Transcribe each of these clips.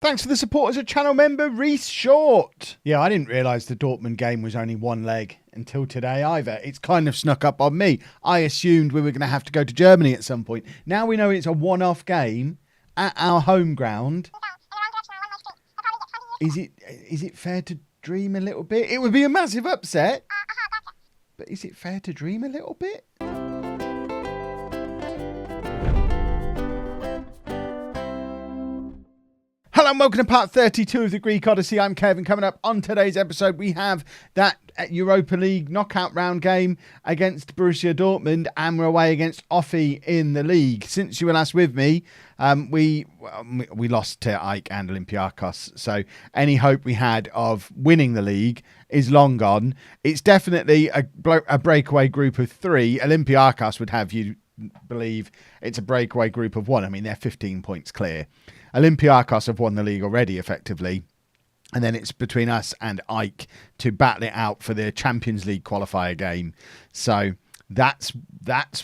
Thanks for the support as a channel member, Reese Short. Yeah, I didn't realise the Dortmund game was only one leg until today either. It's kind of snuck up on me. I assumed we were going to have to go to Germany at some point. Now we know it's a one-off game at our home ground. Is it fair to dream a little bit? It would be a massive upset. But is it fair to dream a little bit? Hello and welcome to part 32 of the Greek Odyssey. I'm Kevin. Coming up on today's episode, we have that Europa League knockout round game against Borussia Dortmund, and we're away against Offy in the league. Since you were last with me, we lost to Ike and Olympiacos, so any hope we had of winning the league is long gone. It's definitely a breakaway group of three. Olympiacos would have you believe it's a breakaway group of one. I mean, they're 15 points clear. Olympiacos have won the league already, effectively. And then it's between us and Ike to battle it out for the Champions League qualifier game. So that's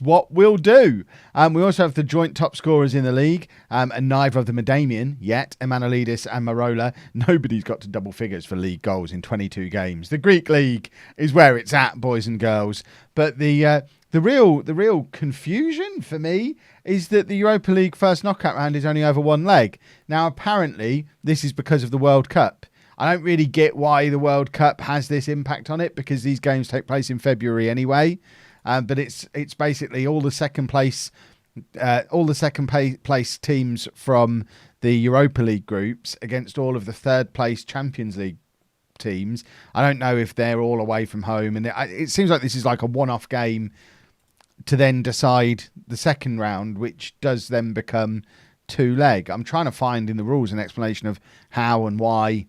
what we'll do. We also have the joint top scorers in the league, and neither of them are Damien yet. Emanuelidis and Marola. Nobody's got to double figures for league goals in 22 games. The Greek league is where it's at, boys and girls. But the real confusion for me is that the Europa League first knockout round is only over one leg. Now, apparently, this is because of the World Cup. I don't really get why the World Cup has this impact on it, because these games take place in February anyway. But it's basically all the second place teams from the Europa League groups against all of the third place Champions League teams. I don't know if they're all away from home, and it seems like this is like a one-off game to then decide the second round, which does then become two-leg. I'm trying to find in the rules an explanation of how and why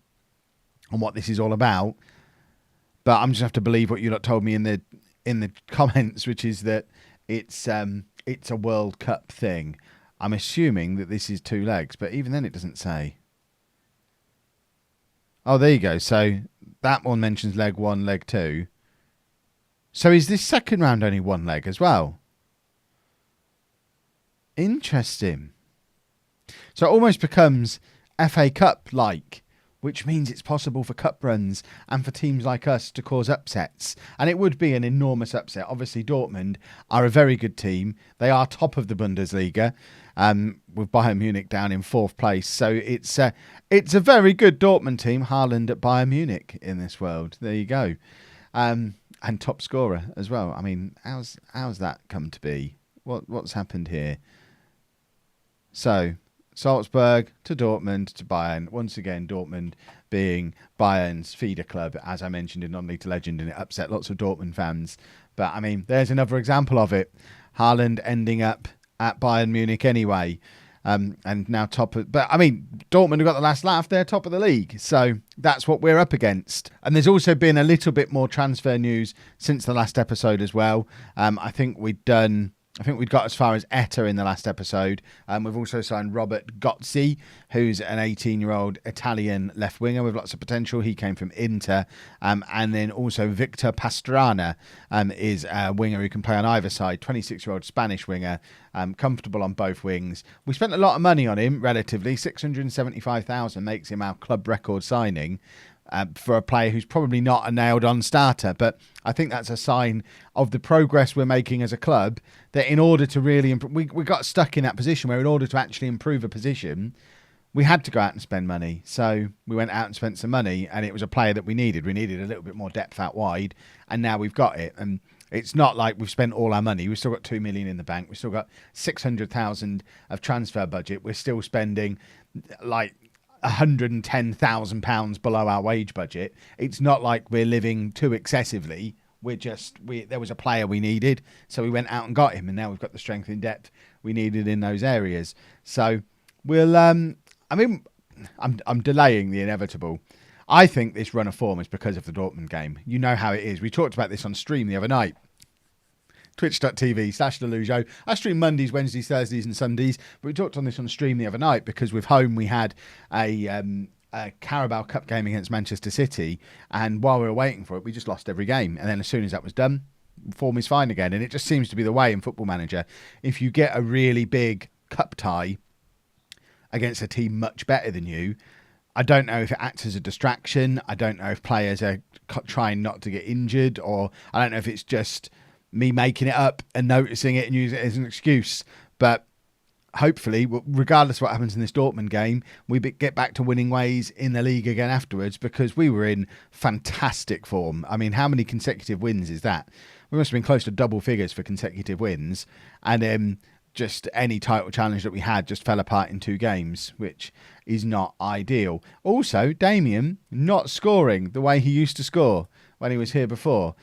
and what this is all about, but I'm just have to believe what you lot told me in the comments, which is that it's a World Cup thing. I'm assuming that this is two legs, but even then it doesn't say. Oh, there you go. So that one mentions leg one, leg two. So is this second round only one leg as well? Interesting. So it almost becomes FA Cup-like, which means it's possible for cup runs and for teams like us to cause upsets. And it would be an enormous upset. Obviously, Dortmund are a very good team. They are top of the Bundesliga, with Bayern Munich down in fourth place. So it's a very good Dortmund team. Haaland at Bayern Munich in this world. There you go. And top scorer as well. I mean, how's that come to be? What's happened here? So, Salzburg to Dortmund to Bayern. Once again, Dortmund being Bayern's feeder club, as I mentioned in Non-League to Legend, and it upset lots of Dortmund fans. But, I mean, there's another example of it. Haaland ending up at Bayern Munich anyway. And now but I mean, Dortmund have got the last laugh. They're top of the league. So that's what we're up against. And there's also been a little bit more transfer news since the last episode as well. I think we'd got as far as Etta in the last episode. We've also signed Robert Gozzi, who's an 18-year-old Italian left winger with lots of potential. He came from Inter. And then also Victor Pastrana is a winger who can play on either side. 26-year-old Spanish winger, comfortable on both wings. We spent a lot of money on him, relatively. 675,000 makes him our club record signing. For a player who's probably not a nailed-on starter. But I think that's a sign of the progress we're making as a club, that in order to really improve, we got stuck in that position where in order to actually improve a position, we had to go out and spend money. So we went out and spent some money, and it was a player that we needed. We needed a little bit more depth out wide, and now we've got it. And it's not like we've spent all our money. We've still got 2 million in the bank. We've still got 600,000 of transfer budget. We're still spending like £110,000 below our wage budget. It's not like we're living too excessively. There was a player we needed, so we went out and got him, and now we've got the strength in depth we needed in those areas. So we'll, I'm delaying the inevitable. I think this run of form is because of the Dortmund game. You know how it is. We talked about this on stream the other night. Twitch.tv/LOLLUJO. I stream Mondays, Wednesdays, Thursdays and Sundays, but we talked on this on stream the other night because with home we had a Carabao Cup game against Manchester City, and while we were waiting for it, we just lost every game. And then as soon as that was done, form is fine again. And it just seems to be the way in Football Manager. If you get a really big cup tie against a team much better than you, I don't know if it acts as a distraction. I don't know if players are trying not to get injured, or I don't know if it's just me making it up and noticing it and using it as an excuse. But hopefully, regardless of what happens in this Dortmund game, we get back to winning ways in the league again afterwards, because we were in fantastic form. I mean, how many consecutive wins is that? We must have been close to double figures for consecutive wins. And just any title challenge that we had just fell apart in 2 games, which is not ideal. Also, Damien not scoring the way he used to score when he was here before.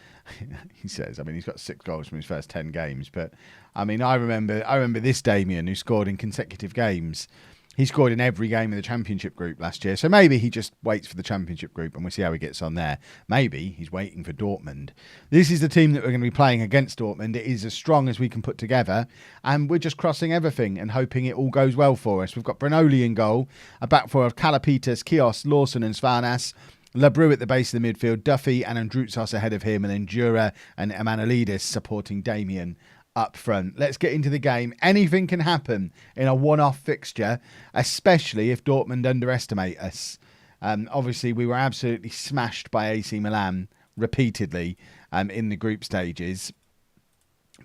He says, I mean, he's got 6 goals from his first 10 games, but I mean, I remember this Damien who scored in consecutive games. He scored in every game in the Championship group last year, so maybe he just waits for the Championship group and we'll see how he gets on there. Maybe he's waiting for Dortmund. This is the team that we're going to be playing against Dortmund. It is as strong as we can put together, and we're just crossing everything and hoping it all goes well for us. We've got Brunoli in goal, a back four of Kalapitas, Kios, Lawson and Smyrnis, Lebrou at the base of the midfield, Duffy and Androutsos ahead of him, and then Jura and Emanuelidis supporting Damien up front. Let's get into the game. Anything can happen in a one-off fixture, especially if Dortmund underestimate us. Obviously, we were absolutely smashed by AC Milan repeatedly in the group stages,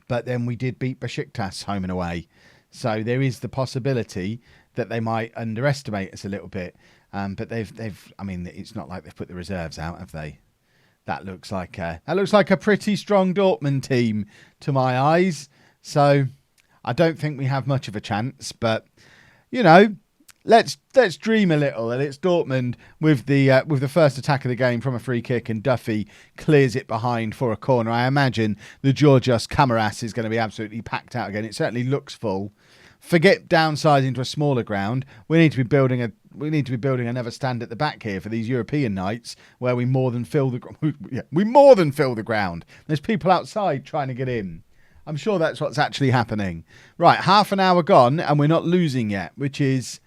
but then we did beat Besiktas home and away. So there is the possibility that they might underestimate us a little bit. But they've. I mean, it's not like they've put the reserves out, have they? That looks like a pretty strong Dortmund team to my eyes. So I don't think we have much of a chance. But you know, let's dream a little. And it's Dortmund with the first attack of the game from a free kick, and Duffy clears it behind for a corner. I imagine the Georgios Kamaras is going to be absolutely packed out again. It certainly looks full. Forget downsizing to a smaller ground. We need to be building another stand at the back here for these European nights, where we more than fill the ground. There's people outside trying to get in. I'm sure that's what's actually happening. Right, half an hour gone and we're not losing yet, which is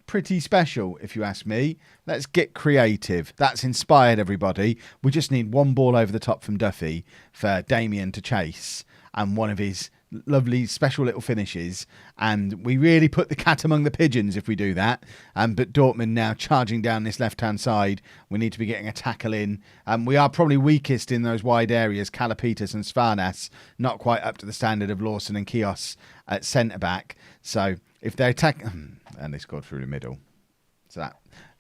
pretty special if you ask me. Let's get creative. That's inspired everybody. We just need one ball over the top from Duffy for Damien to chase, and one of his lovely special little finishes, and we really put the cat among the pigeons if we do that. But Dortmund now charging down this left-hand side. We need to be getting a tackle in. We are probably weakest in those wide areas. Kalapitas and Smyrnis not quite up to the standard of Lawson and Kios at centre-back. So if they attack... And they scored through the middle. So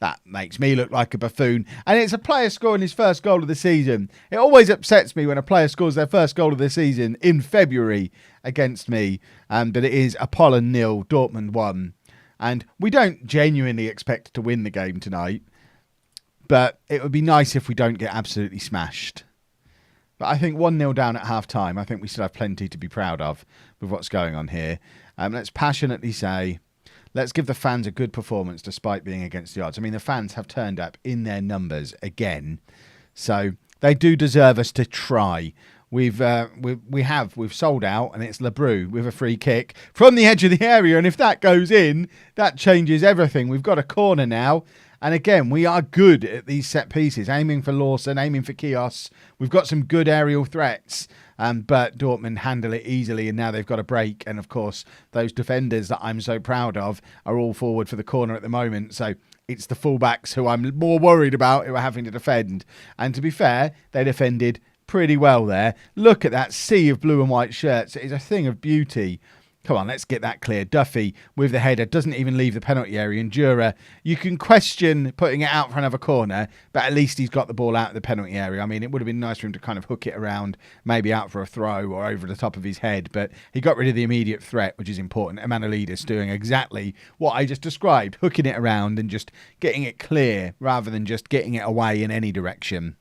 that makes me look like a buffoon. And it's a player scoring his first goal of the season. It always upsets me when a player scores their first goal of the season in February against me. But it is Apollon 0, Dortmund 1. And we don't genuinely expect to win the game tonight. But it would be nice if we don't get absolutely smashed. But I think 1-0 down at half-time. I think we still have plenty to be proud of with what's going on here. Let's passionately say... Let's give the fans a good performance despite being against the odds. I mean, the fans have turned up in their numbers again, so they do deserve us to try. We've sold out, and it's Lebrou with a free kick from the edge of the area, and if that goes in, that changes everything. We've got a corner now, and again, we are good at these set pieces, aiming for Lawson, aiming for Kios. We've got some good aerial threats. But Dortmund handle it easily, and now they've got a break. And, of course, those defenders that I'm so proud of are all forward for the corner at the moment. So it's the fullbacks who I'm more worried about who are having to defend. And to be fair, they defended pretty well there. Look at that sea of blue and white shirts. It is a thing of beauty. Come on, let's get that clear. Duffy with the header doesn't even leave the penalty area. And Jura, you can question putting it out for another corner, but at least he's got the ball out of the penalty area. I mean, it would have been nice for him to kind of hook it around, maybe out for a throw or over the top of his head, but he got rid of the immediate threat, which is important. Emanuelidis doing exactly what I just described, hooking it around and just getting it clear rather than just getting it away in any direction.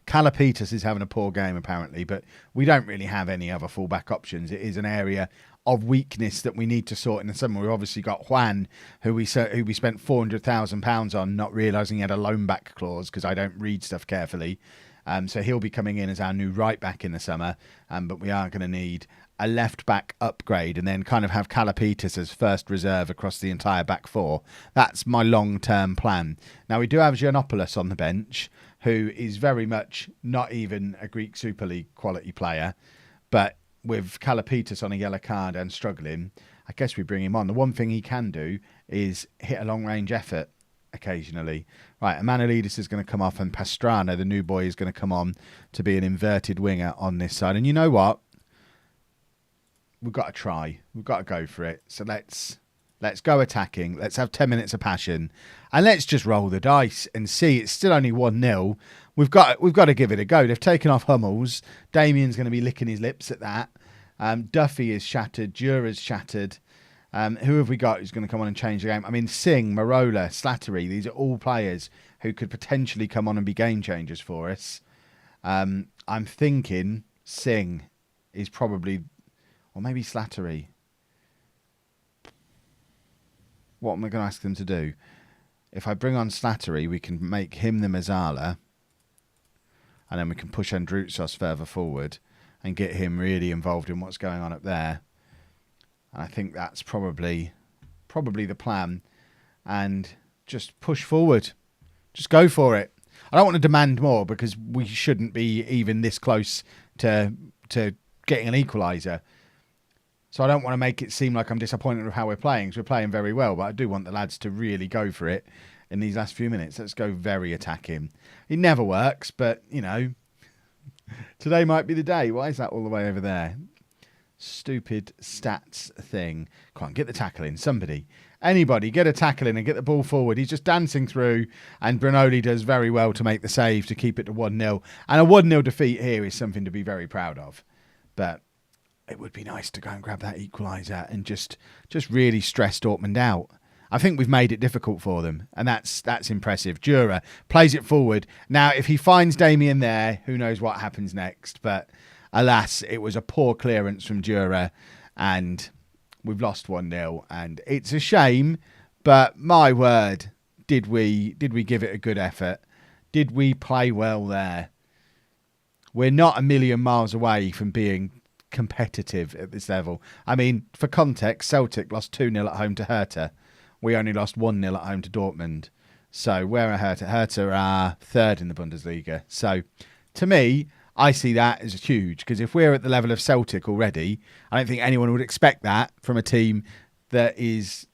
Kalapitas is having a poor game apparently, but we don't really have any other fullback options. It is an area of weakness that we need to sort in the summer. We've obviously got Juan, who we spent £400,000 on, not realising he had a loan back clause because I don't read stuff carefully. So he'll be coming in as our new right back in the summer. But we are going to need a left back upgrade and then kind of have Kalapitas as first reserve across the entire back four. That's my long-term plan. Now, we do have Giannopoulos on the bench, who is very much not even a Greek Super League quality player, but with Kalapitas on a yellow card and struggling, I guess we bring him on. The one thing he can do is hit a long-range effort, occasionally. Right, Emanuelidis is going to come off, and Pastrana, the new boy, is going to come on to be an inverted winger on this side. And you know what? We've got to try. We've got to go for it. So let's go attacking. Let's have 10 minutes of passion, and let's just roll the dice and see. It's still only 1-0. We've got to give it a go. They've taken off Hummels. Damien's going to be licking his lips at that. Duffy is shattered. Jura's shattered. Who have we got who's going to come on and change the game? I mean, Singh, Marola, Slattery. These are all players who could potentially come on and be game changers for us. I'm thinking Singh is probably, or maybe Slattery. What am I going to ask them to do? If I bring on Slattery, we can make him the Mazzala, and then we can push Androutsos further forward and get him really involved in what's going on up there. And I think that's probably the plan. And just push forward. Just go for it. I don't want to demand more because we shouldn't be even this close to getting an equaliser. So I don't want to make it seem like I'm disappointed with how we're playing, because we're playing very well, but I do want the lads to really go for it in these last few minutes. Let's go very attacking. It never works, but, you know, today might be the day. Why is that all the way over there? Stupid stats thing. Come on, get the tackle in. Somebody. Anybody, get a tackle in and get the ball forward. He's just dancing through, and Brunoli does very well to make the save to keep it to 1-0. And a 1-0 defeat here is something to be very proud of. But it would be nice to go and grab that equaliser and just really stress Dortmund out. I think we've made it difficult for them, and that's impressive. Jura plays it forward. Now, if he finds Damien there, who knows what happens next. But alas, it was a poor clearance from Jura, and we've lost 1-0. And it's a shame, but my word, did we give it a good effort? Did we play well there? We're not a million miles away from being competitive at this level. I mean, for context, Celtic lost 2-0 at home to Hertha. We only lost 1-0 at home to Dortmund. So where are Hertha? Hertha are third in the Bundesliga. So to me, I see that as huge, because if we're at the level of Celtic already, I don't think anyone would expect that from a team that's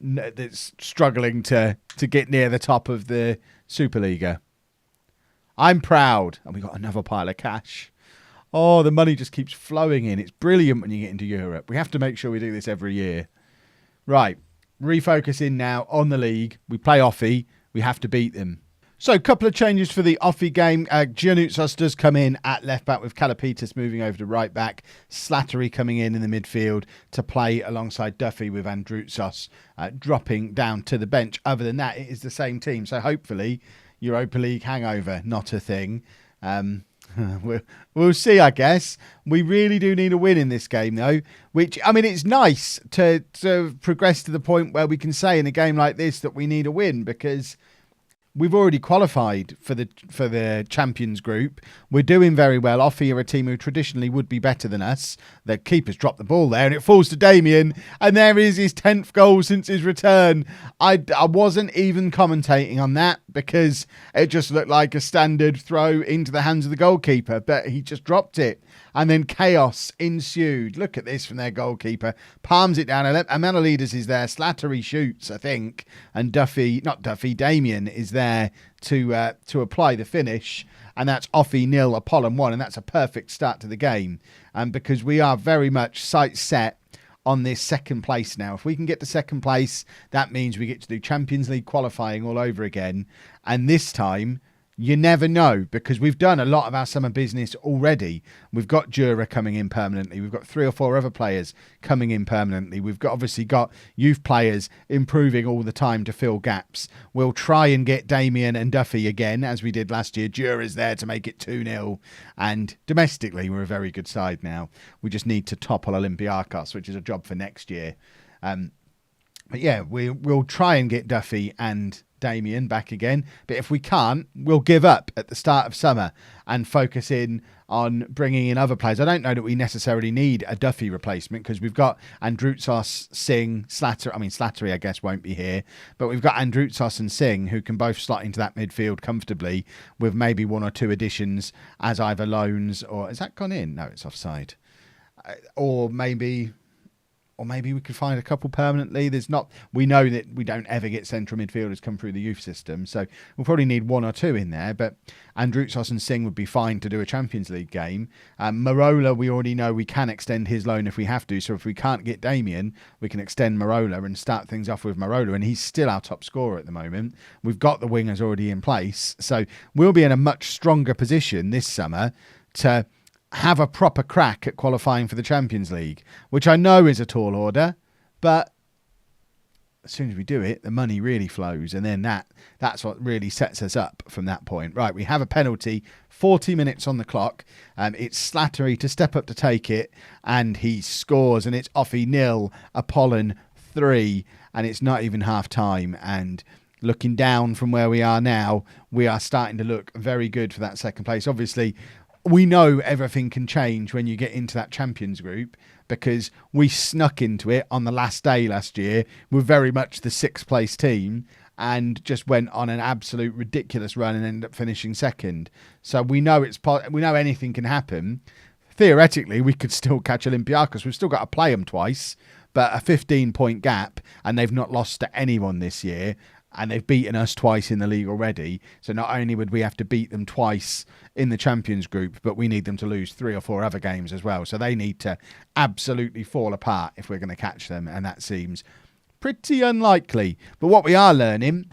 struggling to get near the top of the Superliga. I'm proud. And we got another pile of cash. Oh, the money just keeps flowing in. It's brilliant when you get into Europe. We have to make sure we do this every year. Right. Refocusing now on the league. We play Offie. We have to beat them. So a couple of changes for the Offie game. Giannoutsos does come in at left back, with Kalapitas moving over to right back. Slattery coming in the midfield to play alongside Duffy, with Androutsos dropping down to the bench. Other than that, it is the same team. So hopefully Europa League hangover, not a thing. We'll see, I guess. We really do need a win in this game, though. Which, I mean, it's nice to progress to the point where we can say in a game like this that we need a win, because we've already qualified for the Champions Group. We're doing very well. Offie are a team who traditionally would be better than us. The keeper's dropped the ball there, and it falls to Damien. And there is his 10th goal since his return. I wasn't even commentating on that, because it just looked like a standard throw into the hands of the goalkeeper. But he just dropped it. And then chaos ensued. Look at this from their goalkeeper. Palms it down. Emanuelidis is there. Slattery shoots, I think. And Damien is there to apply the finish. And that's Offie 0, Apollon 1. And that's a perfect start to the game. Because we are very much sight set on this second place now. If we can get to second place, that means we get to do Champions League qualifying all over again. And this time, you never know, because we've done a lot of our summer business already. We've got Jura coming in permanently. We've got 3 or 4 other players coming in permanently. We've obviously got youth players improving all the time to fill gaps. We'll try and get Damien and Duffy again, as we did last year. Jura's there to make it 2-0. And domestically, we're a very good side now. We just need to topple Olympiacos, which is a job for next year. But yeah, we'll try and get Duffy and Damien back again, but if we can't, we'll give up at the start of summer and focus in on bringing in other players. I don't know that we necessarily need a Duffy replacement, because we've got Androutsos, Singh, Slattery I guess won't be here, but we've got Androutsos and Singh who can both slot into that midfield comfortably, with maybe 1 or 2 additions as either loans, or has that gone in? No, it's offside. Or maybe Or maybe we could find a couple permanently. We know that we don't ever get central midfielders come through the youth system, so we'll probably need one or two in there. But Andrutsos and Singh would be fine to do a Champions League game. Marola, we already know we can extend his loan if we have to. So if we can't get Damien, we can extend Marola and start things off with Marola. And he's still our top scorer at the moment. We've got the wingers already in place. So we'll be in a much stronger position this summer to have a proper crack at qualifying for the Champions League, which I know is a tall order, but as soon as we do it, the money really flows, and then that's what really sets us up from that point. Right, we have a penalty, 40 minutes on the clock. It's Slattery to step up to take it, and he scores, and it's Offie 0, Apollon 3, and it's not even half time. And looking down from where we are now, we are starting to look very good for that second place. Obviously, we know everything can change when you get into that Champions group, because we snuck into it on the last day last year. We're very much the 6th place team and just went on an absolute ridiculous run and ended up finishing second. So we know we know anything can happen. Theoretically, we could still catch Olympiacos. We've still got to play them twice, but a 15-point gap, and they've not lost to anyone this year. And they've beaten us twice in the league already. So not only would we have to beat them twice in the Champions group, but we need them to lose 3 or 4 other games as well. So they need to absolutely fall apart if we're going to catch them. And that seems pretty unlikely. But what we are learning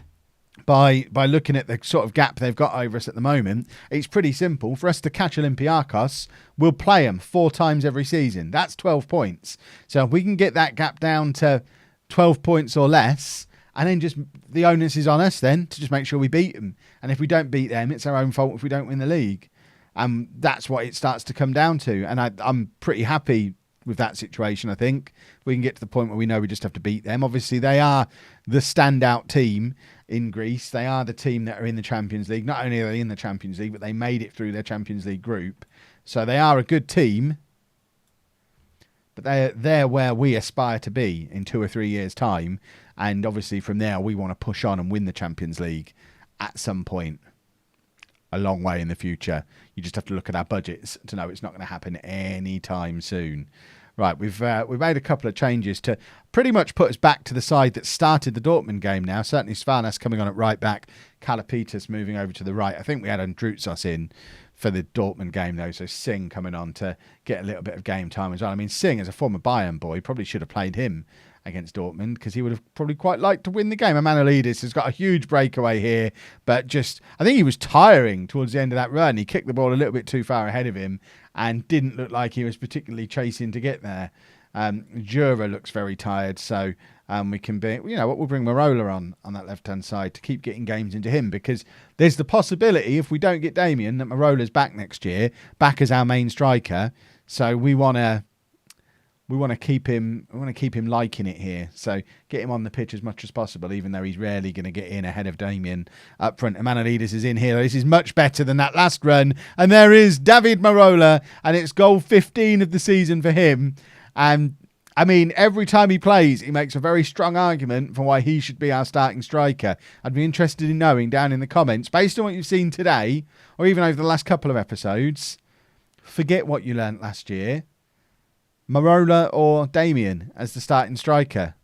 by looking at the sort of gap they've got over us at the moment, it's pretty simple. For us to catch Olympiacos, we'll play them 4 times every season. That's 12 points. So if we can get that gap down to 12 points or less, and then just the onus is on us then to just make sure we beat them. And if we don't beat them, it's our own fault if we don't win the league. That's what it starts to come down to. And I'm pretty happy with that situation, I think. We can get to the point where we know we just have to beat them. Obviously, they are the standout team in Greece. They are the team that are in the Champions League. Not only are they in the Champions League, but they made it through their Champions League group. So they are a good team. But they're where we aspire to be in 2 or 3 years' time. And obviously from there, we want to push on and win the Champions League at some point a long way in the future. You just have to look at our budgets to know it's not going to happen anytime soon. Right, we've made a couple of changes to pretty much put us back to the side that started the Dortmund game now. Certainly Svarnas coming on at right back, Kalapitas moving over to the right. I think we had Andrutsos in for the Dortmund game, though, so Singh coming on to get a little bit of game time as well. I mean, Singh, as a former Bayern boy, probably should have played him against Dortmund, because he would have probably quite liked to win the game. Emanuelidis has got a huge breakaway here, but I think he was tiring towards the end of that run. He kicked the ball a little bit too far ahead of him and didn't look like he was particularly chasing to get there. Jura looks very tired, so we can be, we'll bring Marola on that left-hand side to keep getting games into him, because there's the possibility, if we don't get Damien, that Marola's back next year, back as our main striker. So we want to keep him. We want to keep him liking it here. So get him on the pitch as much as possible, even though he's rarely going to get in ahead of Damien up front. Emanuelidis is in here. This is much better than that last run. And there is David Marola, and it's goal 15 of the season for him. And I mean, every time he plays, he makes a very strong argument for why he should be our starting striker. I'd be interested in knowing down in the comments, based on what you've seen today, or even over the last couple of episodes, forget what you learnt last year. Marola or Damien as the starting striker.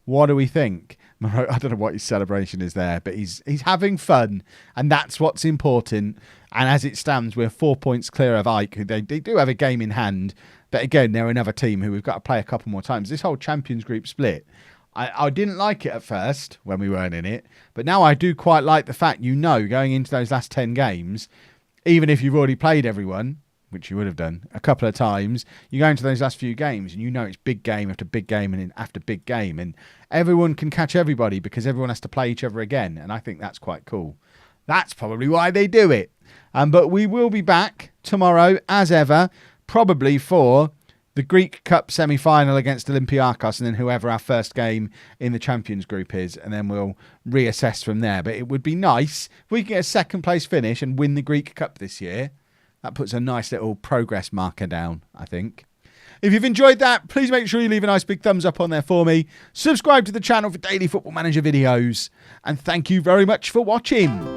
What do we think? I don't know what his celebration is there, but he's having fun, and that's what's important. And as it stands, we're 4 points clear of Ike, who they do have a game in hand. But again, they're another team who we've got to play a couple more times. This whole Champions Group split, I didn't like it at first when we weren't in it, but now I do quite like the fact, going into those last 10 games, even if you've already played everyone, which you would have done a couple of times, you go into those last few games and it's big game after big game and after big game, and everyone can catch everybody because everyone has to play each other again, and I think that's quite cool. That's probably why they do it. But we will be back tomorrow, as ever, probably for the Greek Cup semi-final against Olympiacos, and then whoever our first game in the Champions Group is, and then we'll reassess from there. But it would be nice if we could get a second place finish and win the Greek Cup this year. That puts a nice little progress marker down, I think. If you've enjoyed that, please make sure you leave a nice big thumbs up on there for me. Subscribe to the channel for daily Football Manager videos. And thank you very much for watching.